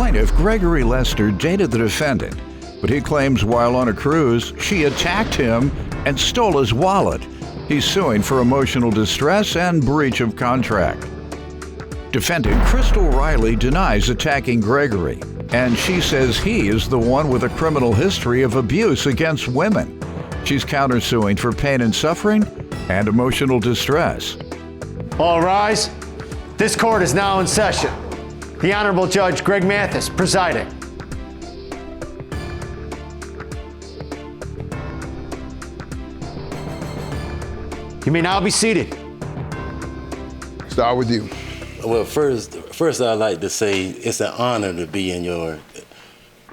Plaintiff Gregory Lester dated the defendant, but he claims while on a cruise, she attacked him and stole his wallet. He's suing for emotional distress and breach of contract. Defendant Crystal Riley denies attacking Gregory, and she says he is the one with a criminal history of abuse against women. She's countersuing for pain and suffering and emotional distress. All rise. This court is now in session. The Honorable Judge Greg Mathis presiding. You may now be seated. Start with you. Well, first I'd like to say it's an honor to be in your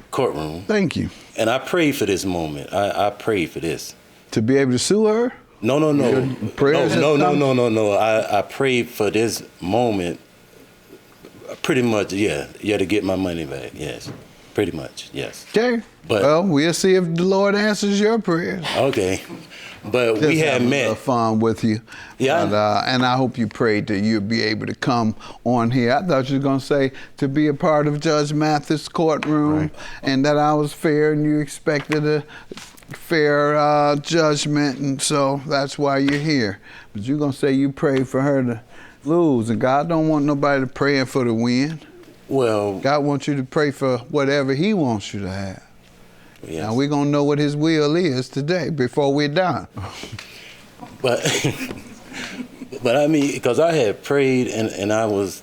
courtroom. Thank you. And I pray for this moment. I pray for this. To be able to sue her? No. Prayers No. I pray for this moment. Pretty much, yeah, to get my money back. Yes, pretty much, yes. Okay. But, well, we'll see if the Lord answers your prayers. Okay. But we had met. Fun with you. Yeah. And I hope you prayed that you'll be able to come on here. I thought you were going to say to be a part of Judge Mathis' courtroom, right, and that I was fair and you expected a fair judgment, and so that's why you're here. But you're going to say you prayed for her to lose, and God don't want nobody praying for the win. Well, God wants you to pray for whatever He wants you to have. Yes. Now we're gonna know what His will is today before we're done. But I mean, because I had prayed and I was,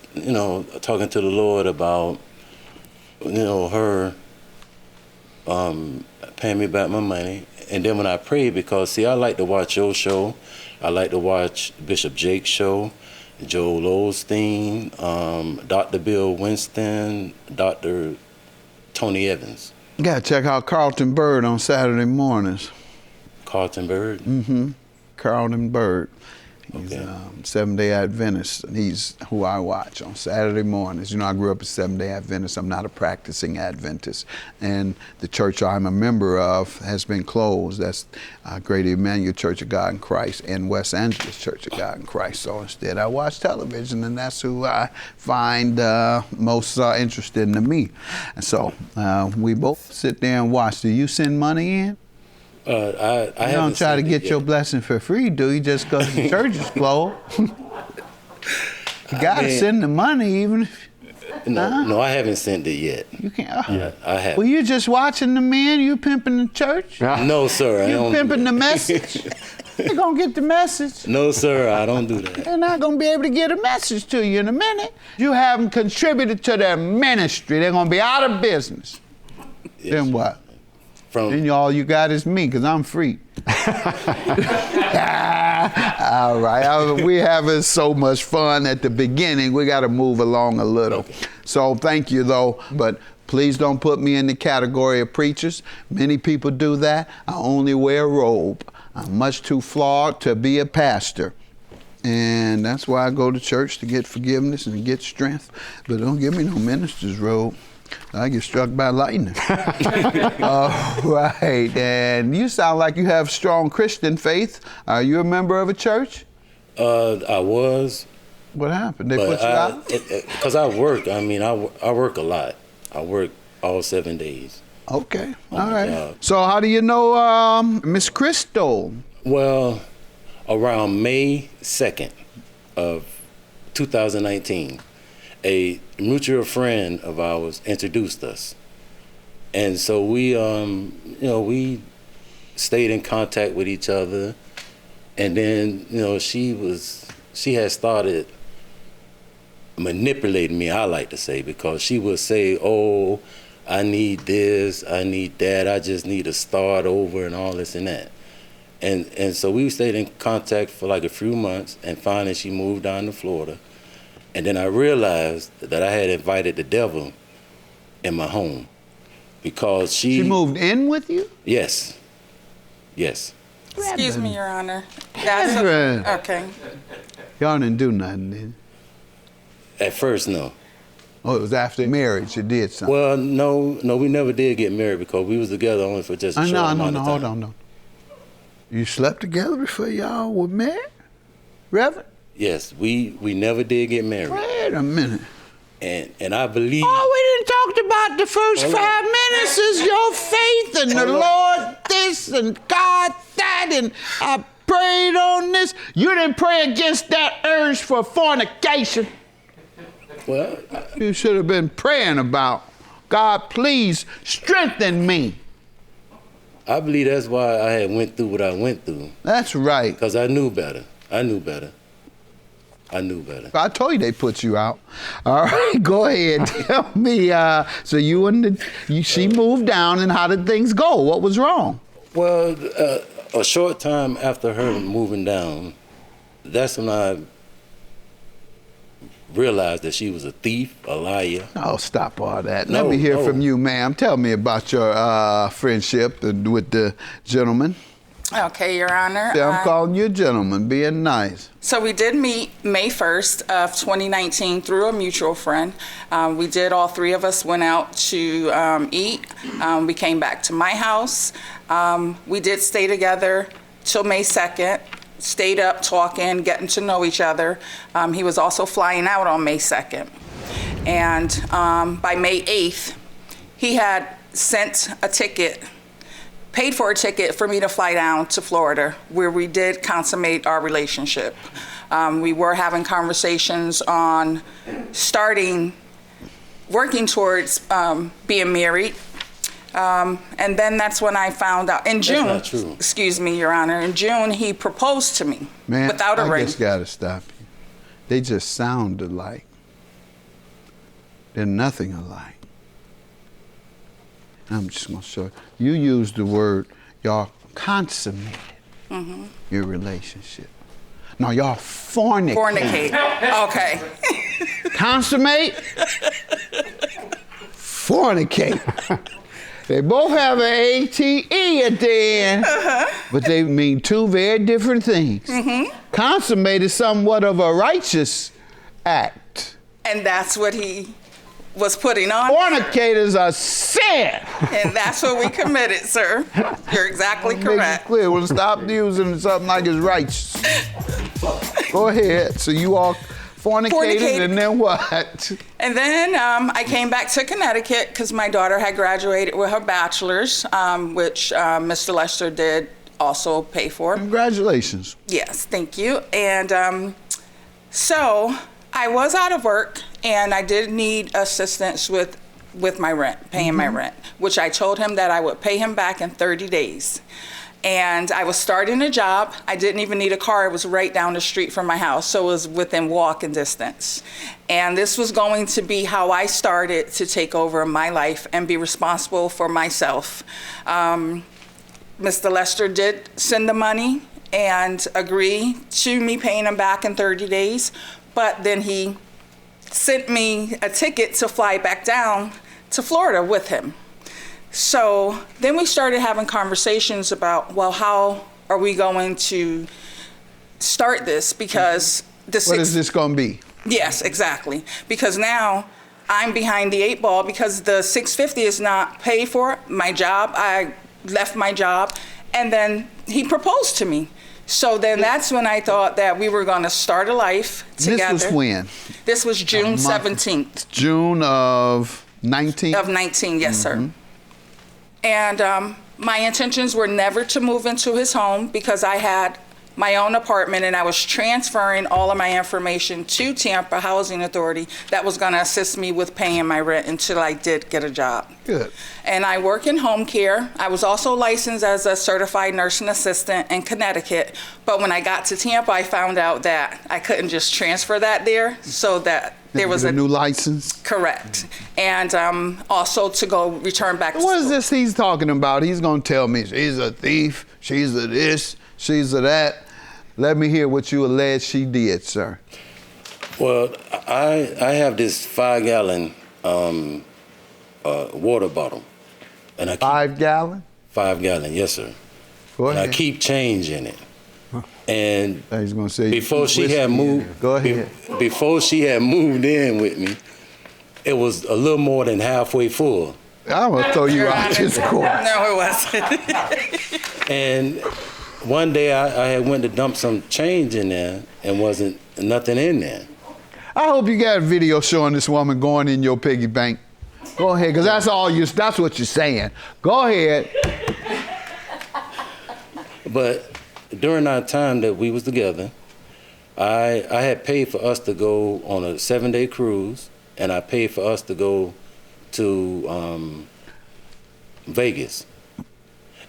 talking to the Lord about, her paying me back my money. And then when I prayed, because see, I like to watch your show. I like to watch Bishop Jake's show, Joel Osteen, Dr. Bill Winston, Dr. Tony Evans. You gotta check out Carlton Bird on Saturday mornings. Carlton Bird? Mm-hmm. Carlton Bird. He's okay. Seventh-day Adventist, and he's who I watch on Saturday mornings. I grew up a Seventh-day Adventist. I'm not a practicing Adventist. And the church I'm a member of has been closed. That's Great Emmanuel Church of God in Christ and West Angeles Church of God in Christ. So instead, I watch television, and that's who I find most interested in me. And so we both sit there and watch. Do you send money in? I you don't try to get your blessing for free, do you? Just because the church is closed. You got to send the money, even if... No, I haven't sent it yet. You can't? Yeah, I haven't. Well, you just watching the men? You pimping the church? No, sir, I don't. You pimping the message? They're going to get the message. No, sir, I don't do that. They're not going to be able to get a message to you in a minute. You haven't contributed to their ministry. They're going to be out of business. Yes. Then what? Then all you got is me, because I'm free. All right. We're having so much fun at the beginning. We got to move along a little. Okay. So thank you, though. But please don't put me in the category of preachers. Many people do that. I only wear a robe. I'm much too flawed to be a pastor. And that's why I go to church, to get forgiveness and get strength. But don't give me no minister's robe. I get struck by lightning. All right, and you sound like you have strong Christian faith. Are you a member of a church? I was. What happened? They put you out? Because I work. I mean, I work a lot. I work all 7 days. Okay, all right. Job. So how do you know Miss Crystal? Well, around May 2nd of 2019. A mutual friend of ours introduced us. And so we, we stayed in contact with each other. And then, she had started manipulating me, I like to say, because she would say, oh, I need this, I need that, I just need to start over and all this and that. And so we stayed in contact for like a few months, and finally she moved down to Florida. And then I realized that I had invited the devil in my home because she moved in with you? Yes. Excuse me, Your Honor. Okay. Y'all didn't do nothing, did you? At first, no. Oh, it was after marriage you did something? Well, no, we never did get married because we was together only for just a short amount of time. Hold on. You slept together before y'all were married? Reverend? Yes, we never did get married. Wait a minute. And I believe... Oh, we didn't talked about the first 5 minutes is your faith and the Lord this and God that, and I prayed on this. You didn't pray against that urge for fornication. Well, You should have been praying about, God, please strengthen me. I believe that's why I had went through what I went through. That's right. Because I knew better. I knew better. I knew better. I told you they put you out. All right, go ahead. Tell me. So she moved down, and how did things go? What was wrong? Well, a short time after her moving down, that's when I realized that she was a thief, a liar. Oh, stop all that. No, Let me hear no. from you, ma'am. Tell me about your friendship with the gentleman. Okay, Your Honor. Yeah, I'm calling you a gentleman, being nice. So we did meet May 1st of 2019 through a mutual friend. All three of us went out to eat. We came back to my house. We did stay together till May 2nd, stayed up talking, getting to know each other. He was also flying out on May 2nd. And by May 8th, he had sent a ticket, paid for a ticket for me to fly down to Florida, where we did consummate our relationship. We were having conversations on working towards being married. And then that's when I found out, in June, not true. Excuse me, Your Honor, in June, he proposed to me Man, without a I ring. just gotta stop you. They just sound alike. They're nothing alike. I'm just gonna show you. You used the word, y'all consummated your relationship. No, y'all fornicate. Fornicate, okay. Consummate, fornicate. They both have an A-T-E at the end, but they mean two very different things. Consummate is somewhat of a righteous act. And that's what he was putting on. Fornicate is a sin. And that's what we committed, sir. You're exactly Make it correct. clear. We'll stop using something like it's righteous. Go ahead. So you all fornicated, and then what? And then I came back to Connecticut because my daughter had graduated with her bachelor's, which Mr. Lester did also pay for. Congratulations. Yes, thank you. And so I was out of work, and I did need assistance with my rent, paying my rent, which I told him that I would pay him back in 30 days. And I was starting a job. I didn't even need a car. It was right down the street from my house, so it was within walking distance. And this was going to be how I started to take over my life and be responsible for myself. Mr. Lester did send the money and agree to me paying him back in 30 days, but then he sent me a ticket to fly back down to Florida with him. So then we started having conversations about, well, how are we going to start this? Because What is this going to be? Yes, exactly. Because now I'm behind the 8 ball because the $650 is not paid for. My job, I left my job, and then he proposed to me. So then that's when I thought that we were going to start a life together. This was when? This was June 17th. June of 19? Of 19, yes, sir. And my intentions were never to move into his home because I had my own apartment and I was transferring all of my information to Tampa Housing Authority that was going to assist me with paying my rent until I did get a job. Good. And I work in home care. I was also licensed as a certified nursing assistant in Connecticut. But when I got to Tampa, I found out that I couldn't just transfer that there, so that there was a new license? Correct. And also to go return back to What is school. this he's talking about? He's going to tell me she's a thief, she's a this, she's a that. Let me hear what you allege she did, sir. Well, I have this 5-gallon water bottle, and I keep 5 gallon? 5 gallon, yes, sir. Go And ahead. I keep change in it. And He's going to say before she had moved, Go ahead. Before she had moved in with me, it was a little more than halfway full. I'm going to throw you out this court. No, it wasn't. And one day I had went to dump some change in there and wasn't nothing in there. I hope you got a video showing this woman going in your piggy bank Go ahead, because that's what you're saying. Go ahead. But during our time that we was together, I had paid for us to go on a 7-day cruise, and I paid for us to go to Vegas.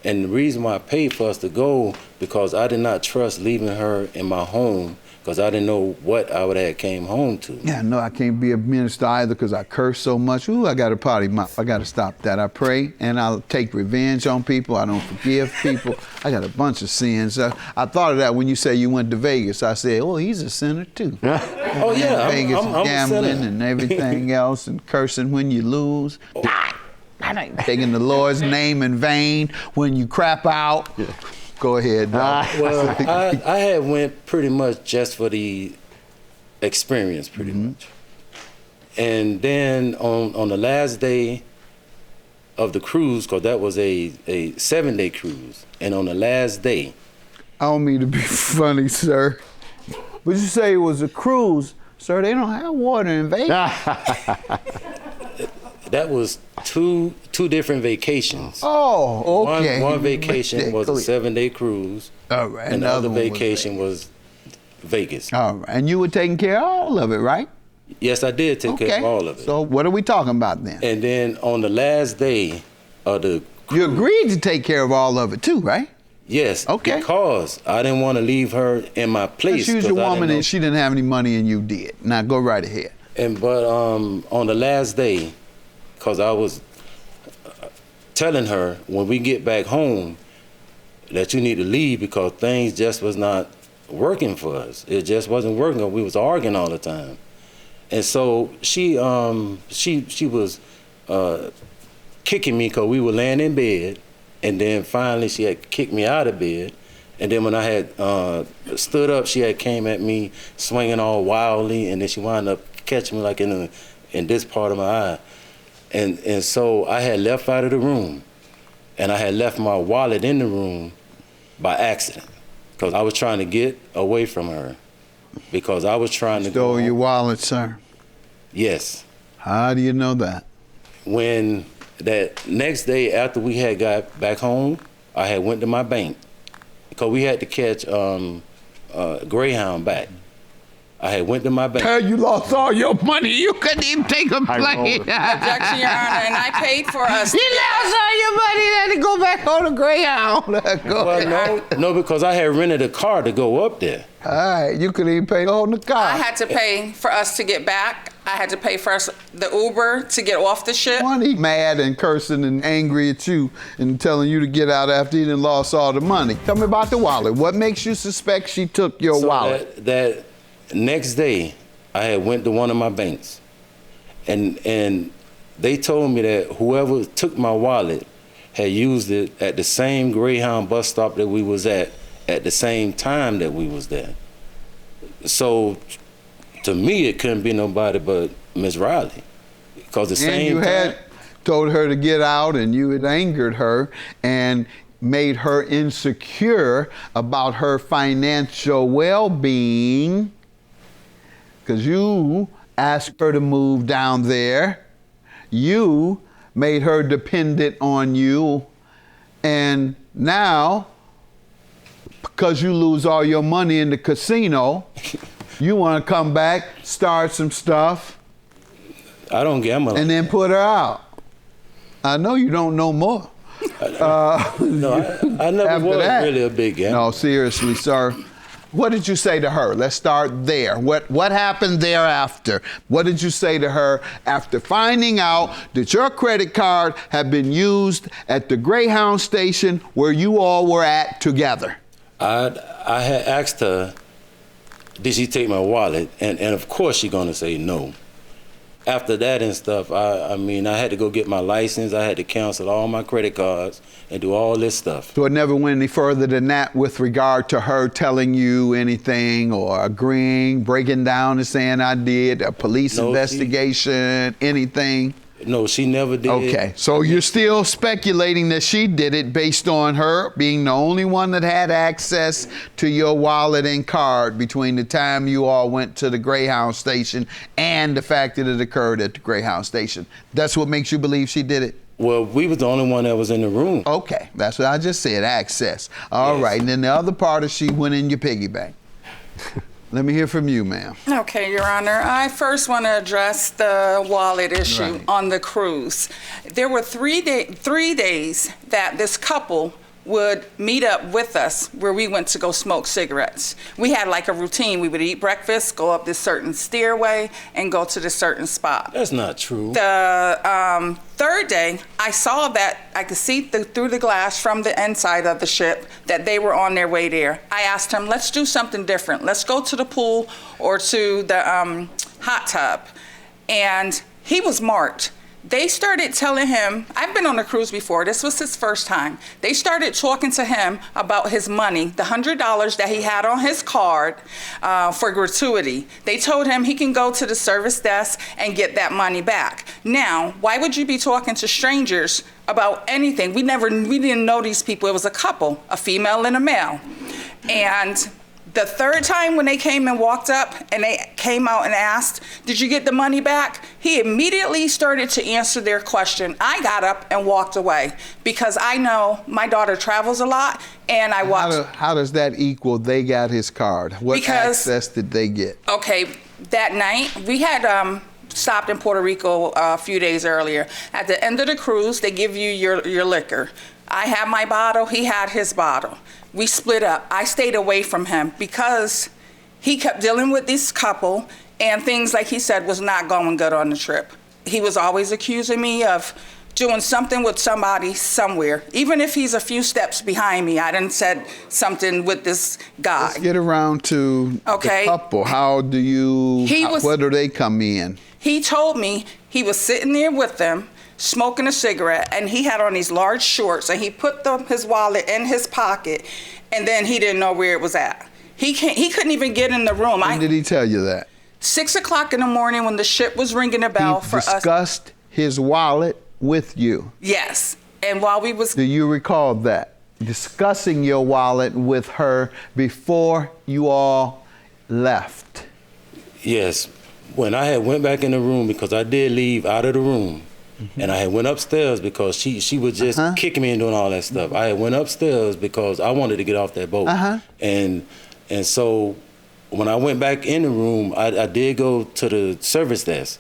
And the reason why I paid for us to go, because I did not trust leaving her in my home, because I didn't know what I would have came home to. Yeah, no, I can't be a minister either because I curse so much. Ooh, I got a potty mouth. I got to stop that. I pray and I'll take revenge on people. I don't forgive people. I got a bunch of sins. I thought of that when you say you went to Vegas. I said, oh, he's a sinner too. Oh, yeah. Vegas I'm and a gambling sinner. and everything else and cursing when you lose. Taking the Lord's name in vain when you crap out. Yeah. Go ahead. Well, I had went pretty much just for the experience, pretty much. And then on the last day of the cruise, because that was a 7-day cruise, and on the last day. I don't mean to be funny, sir, but you say it was a cruise. Sir, they don't have water in Vegas. That was two different vacations. Oh, okay. One vacation was a 7-day cruise. All right. And the other vacation was Vegas. All right. And you were taking care of all of it, right? Yes, I did take care of all of it. So what are we talking about then? And then on the last day of the cruise, you agreed to take care of all of it too, right? Yes. Okay. Because I didn't want to leave her in my place. She was your woman and she didn't have any money and you did. Now go right ahead. But on the last day, because I was telling her when we get back home that you need to leave because things just was not working for us. It just wasn't working. We was arguing all the time. And so she was kicking me because we were laying in bed, and then finally she had kicked me out of bed. And then when I had stood up, she had came at me swinging all wildly, and then she wound up catching me like in this part of my eye. And so I had left out of the room, and I had left my wallet in the room by accident because I was trying to get away from her because I was trying to Stole your wallet, sir? Yes. How do you know that? When that next day after we had got back home, I had went to my bank because we had to catch Greyhound back. I had went to my bank. You lost all your money. You couldn't even take a plane. Objection, Your Honor, and I paid for us. You lost all your money. Then to go back on the Greyhound. Well, no, because I had rented a car to go up there. All right, you couldn't even pay on the car. I had to pay for us to get back. I had to pay for us the Uber to get off the ship. Why he mad and cursing and angry at you and telling you to get out after he done lost all the money? Tell me about the wallet. What makes you suspect she took your wallet? That next day, I had went to one of my banks, and they told me that whoever took my wallet had used it at the same Greyhound bus stop that we was at the same time that we was there. So, to me, it couldn't be nobody but Miss Riley, because the same time. And you had told her to get out, and you had angered her and made her insecure about her financial well-being. Because you asked her to move down there. You made her dependent on you. And now, because you lose all your money in the casino, you want to come back, start some stuff. I don't gamble. And then put her out. I know you don't know more. No, I never was really a big gambler. No, seriously, sir. What did you say to her? Let's start there. What happened thereafter? What did you say to her after finding out that your credit card had been used at the Greyhound station where you all were at together? I had asked her, did she take my wallet? And of course she's gonna say no. After that and stuff, I mean, I had to go get my license. I had to cancel all my credit cards and do all this stuff. So it never went any further than that with regard to her telling you anything or agreeing, breaking down and saying I did, a police investigation, anything? No, she never did. Okay, so you're still speculating that she did it based on her being the only one that had access to your wallet and card between the time you all went to the Greyhound station and the fact that it occurred at the Greyhound station. That's what makes you believe she did it? Well, we was the only one that was in the room. Okay, that's what I just said, access. All Yes. right, and then the other part is she went in your piggy bank. Let me hear from you, ma'am. Okay, Your Honor. I first want to address the wallet issue Right. on the cruise. There were 3 days that this couple would meet up with us where we went to go smoke cigarettes. We had like a routine. We would eat breakfast, go up this certain stairway, and go to this certain spot. That's not true. The third day, I saw that I could see through the glass from the inside of the ship that they were on their way there. I asked him, let's do something different. Let's go to the pool or to the hot tub. And he was marked. They started telling him, I've been on a cruise before, this was his first time. They started talking to him about his money, the $100 that he had on his card for gratuity. They told him he can go to the service desk and get that money back. Now, why would you be talking to strangers about anything? We didn't know these people. It was a couple, a female and a male. And the third time when they came and walked up and they came out and asked, did you get the money back? He immediately started to answer their question. I got up and walked away because I know my daughter travels a lot and I watch. How does that equal they got his card? What access did they get? Okay, that night we had stopped in Puerto Rico a few days earlier. At the end of the cruise, they give you your liquor. I had my bottle, he had his bottle. We split up. I stayed away from him because he kept dealing with this couple and things like he said was not going good on the trip. He was always accusing me of doing something with somebody somewhere. Even if he's a few steps behind me, I done said something with this guy. Let's get around to the couple. How do you, where do they come in? He told me he was sitting there with them, smoking a cigarette, and he had on these large shorts, and he put his wallet in his pocket, and then he didn't know where it was at. He couldn't even get in the room. When did he tell you that? 6 o'clock in the morning when the ship was ringing a bell for us. He discussed his wallet with you? Yes, and while we was... Do you recall that? Discussing your wallet with her before you all left? Yes. When I had went back in the room, because I did leave out of the room, and I had went upstairs because she was just kicking me and doing all that stuff. I had went upstairs because I wanted to get off that boat. And so when I went back in the room, I did go to the service desk.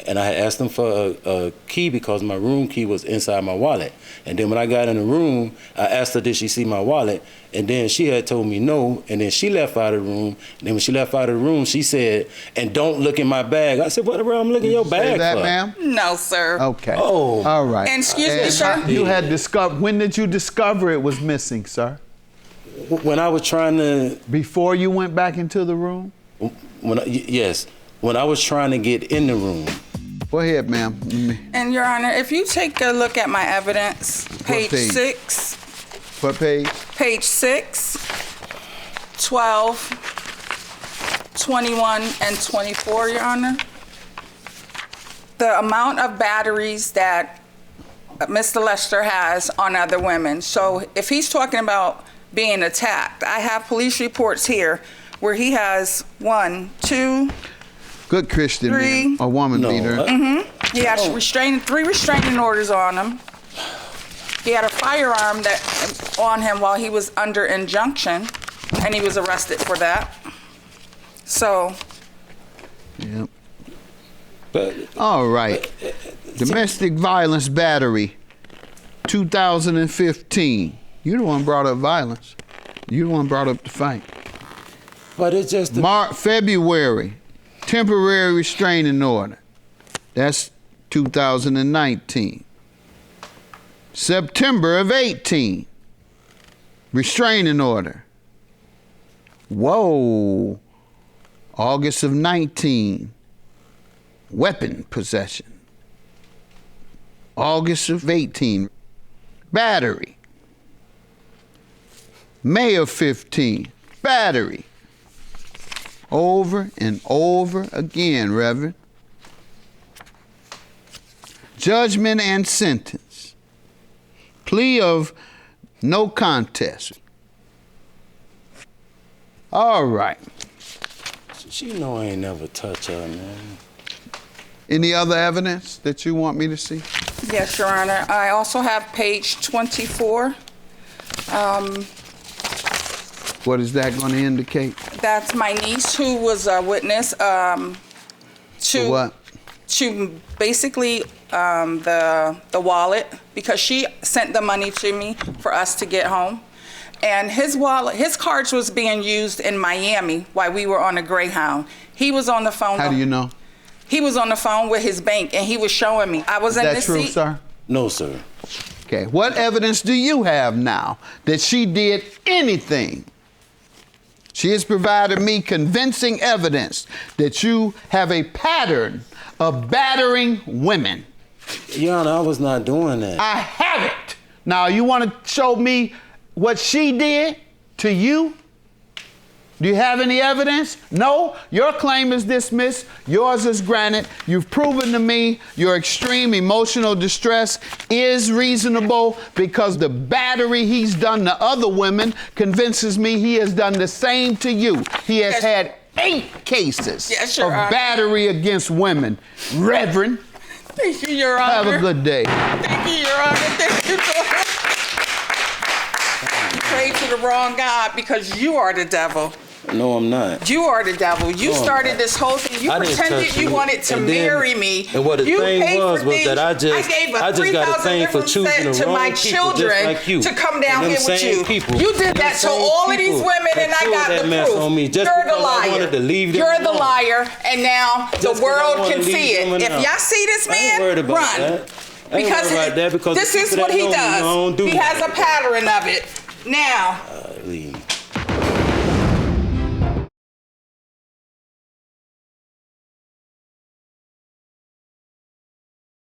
And I had asked them for a key because my room key was inside my wallet. And then when I got in the room, I asked her, did she see my wallet? And then she had told me no. And then she left out of the room. And then when she left out of the room, she said, and don't look in my bag. I said, what around I'm looking in your bag that, for? ma'am? No, sir. Okay. Oh. All right. And excuse me, sir. You had discovered, when did you discover it was missing, sir? When I was trying to... Before you went back into the room? Yes. When I was trying to get in the room. Go ahead, ma'am. And Your Honor, if you take a look at my evidence, page 6. What page? Page 6, 12, 21, and 24, Your Honor. The amount of batteries that Mr. Lester has on other women. So if he's talking about being attacked, I have police reports here where he has 1, 2, Good Christian 3. man. A woman beater. He had 3 restraining orders on him. He had a firearm that on him while he was under injunction, and he was arrested for that. So. Yep. All right. Domestic violence battery, 2015. You the one brought up violence. You the one brought up the fight. But it's just... February. Temporary restraining order. That's 2019. September of 18. Restraining order. Whoa. August of 19. Weapon possession. August of 18. Battery. May of 15. Battery. Over and over again, Reverend. judgment and sentence. Plea of no contest. All right. She know I ain't never touch her, man. Any other evidence that you want me to see? Yes, Your Honor. I also have page 24. What is that going to indicate? That's my niece who was a witness For what? to basically the wallet, because she sent the money to me for us to get home. And his wallet, his cards was being used in Miami while we were on a Greyhound. He was on the phone. How do you know? He was on the phone with his bank and he was showing me. I was in the Is that true, seat. sir? No, sir. Okay. What evidence do you have now that she did anything? She has provided me convincing evidence that you have a pattern of battering women. Your Honor, I was not doing that. I have it. Now, you want to show me what she did to you? Do you have any evidence? No? Your claim is dismissed. Yours is granted. You've proven to me your extreme emotional distress is reasonable because the battery he's done to other women convinces me he has done the same to you. He has had 8 cases of battery against women. Reverend. Thank you, Your Honor. Have a good day. Thank you, Your Honor. Thank you, Your Honor. You prayed to the wrong God because you are the devil. No, I'm not. You are the devil. You started this whole thing. You pretended you wanted to marry me. And what the thing was that I just gave a got a thing for choosing the to wrong my people, children just like you. to come down here with you. People, you did that to all of these women, and I got the proof. On me just You're the I wanted to liar. leave them You're the alone. liar, and now the Just world I can see it. If y'all see this man, run. Because this is what he does. He has a pattern of it. Now. Leave.